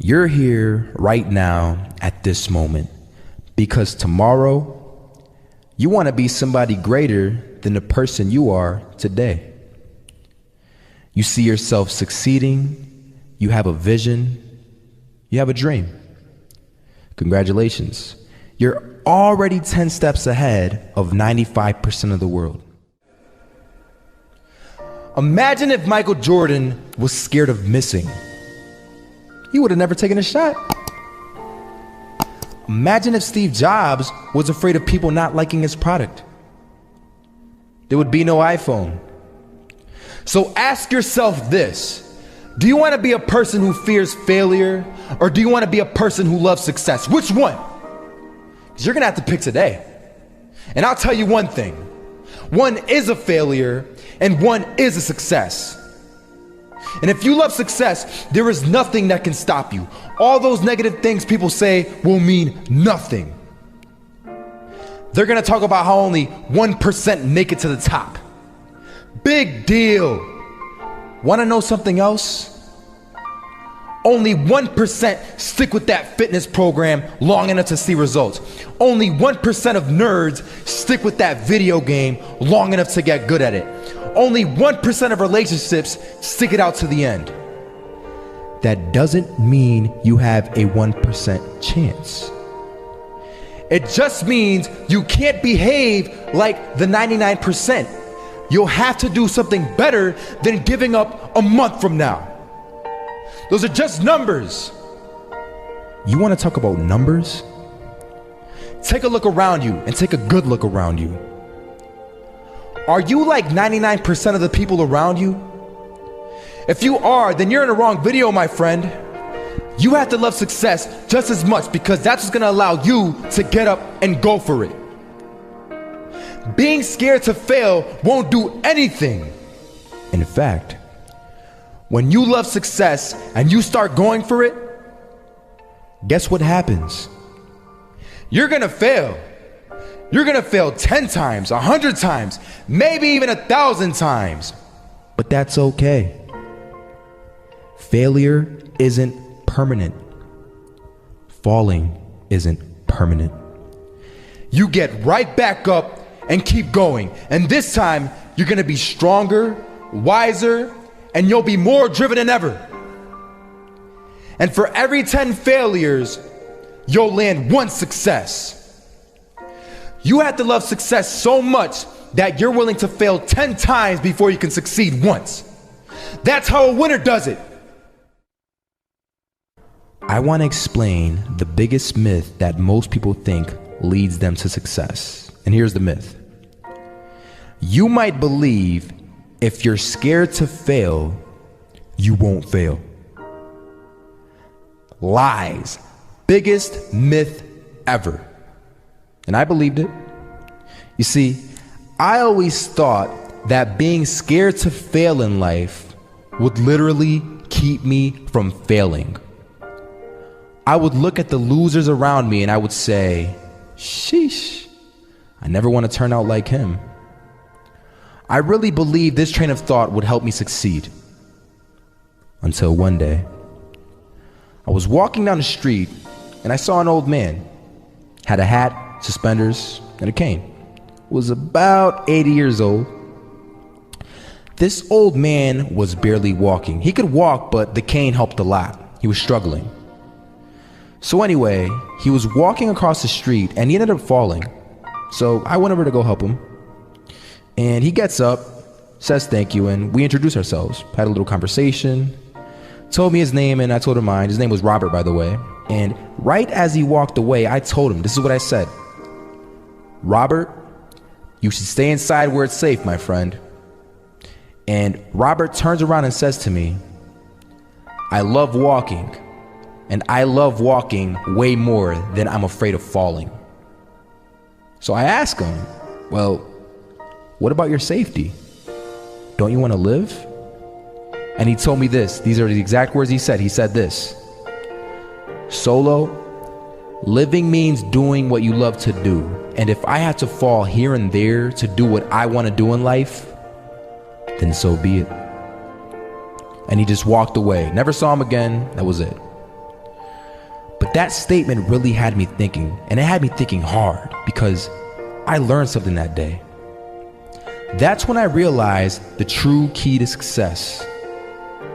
You're here right now at this moment because tomorrow you want to be somebody greater than the person you are today. You see yourself succeeding, you have a vision, you have a dream. Congratulations. You're already 10 steps ahead of 95% of the world. Imagine if Michael Jordan was scared of missing. He would have never taken a shot. Imagine if Steve Jobs was afraid of people not liking his product. There would be no iPhone. So ask yourself this: do you want to be a person who fears failure, or do you want to be a person who loves success? Which one? Because you're going to have to pick today. And I'll tell you one thing: one is a failure and one is a success. And if you love success, there is nothing that can stop you. All those negative things people say will mean nothing. They're gonna talk about how only 1% make it to the top. Big deal. Wanna know something else? Only 1% stick with that fitness program long enough to see results. Only 1% of nerds stick with that video game long enough to get good at it. Only 1% of relationships stick it out to the end. That doesn't mean you have a 1% chance. It just means you can't behave like the 99%. You'll have to do something better than giving up a month from now. Those are just numbers. You want to talk about numbers? Take a look around you and take a good look around you. Are you like 99% of the people around you? If you are, then you're in the wrong video, my friend. You have to love success just as much because that's what's going to allow you to get up and go for it. Being scared to fail won't do anything. In fact, when you love success and you start going for it, guess what happens? You're going to fail. You're gonna fail 10 times, 100 times, maybe even 1,000 times. But that's okay. Failure isn't permanent. Falling isn't permanent. You get right back up and keep going. And this time, you're gonna be stronger, wiser, and you'll be more driven than ever. And for every 10 failures, you'll land one success. You have to love success so much that you're willing to fail 10 times before you can succeed once. That's how a winner does it. I want to explain the biggest myth that most people think leads them to success. And here's the myth. You might believe if you're scared to fail, you won't fail. Lies. Biggest myth ever. And I believed it. You see, I always thought that being scared to fail in life would literally keep me from failing. I would look at the losers around me and I would say, sheesh, I never want to turn out like him. I really believed this train of thought would help me succeed. Until one day, I was walking down the street and I saw an old man. Had a hat, suspenders, and a cane. Was about 80 years old. This old man was barely walking. He could walk, but the cane helped a lot. He was struggling. So anyway, he was walking across the street and he ended up falling. So I went over to go help him. And he gets up, says thank you, and we introduced ourselves. Had a little conversation. Told me his name and I told him mine. His name was Robert, by the way. And right as he walked away, I told him, this is what I said. Robert, you should stay inside where it's safe, my friend. And Robert turns around and says to me, I love walking, and I love walking way more than I'm afraid of falling. So I ask him, well, what about your safety? Don't you want to live? And he told me this. These are the exact words he said. He said this: Solo, living means doing what you love to do. And if I had to fall here and there to do what I want to do in life, then so be it. And he just walked away. Never saw him again. That was it. But that statement really had me thinking, and it had me thinking hard, because I learned something that day. That's when I realized the true key to success.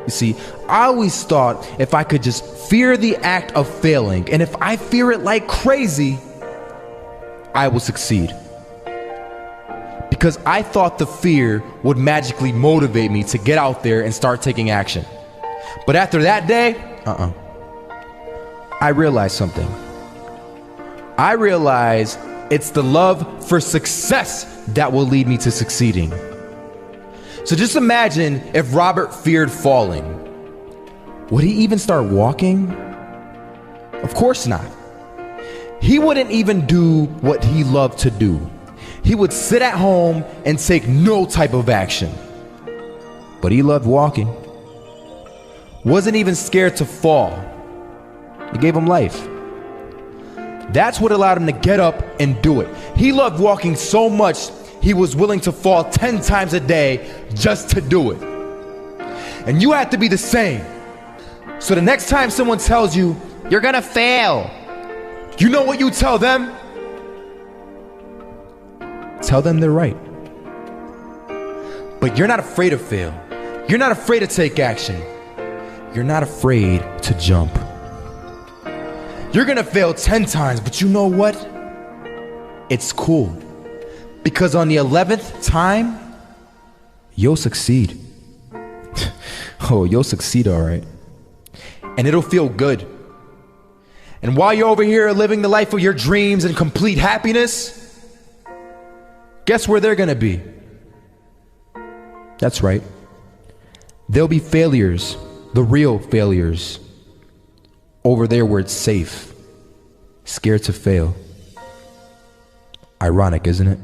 You see, I always thought if I could just fear the act of failing, and if I fear it like crazy, I will succeed. Because I thought the fear would magically motivate me to get out there and start taking action. But after that day, I realized something. I realized it's the love for success that will lead me to succeeding. So just imagine if Robert feared falling. Would he even start walking? Of course not. He wouldn't even do what he loved to do. He would sit at home and take no type of action. But he loved walking. Wasn't even scared to fall. It gave him life. That's what allowed him to get up and do it. He loved walking so much, he was willing to fall 10 times a day just to do it. And you have to be the same. So the next time someone tells you, you're gonna fail, you know what you tell them? Tell them they're right. But you're not afraid to fail. You're not afraid to take action. You're not afraid to jump. You're gonna fail 10 times, but you know what? It's cool. Because on the 11th time, you'll succeed. Oh, you'll succeed, all right. And it'll feel good. And while you're over here living the life of your dreams and complete happiness, guess where they're gonna be? That's right. They'll be failures, the real failures. Over there where it's safe, scared to fail. Ironic, isn't it?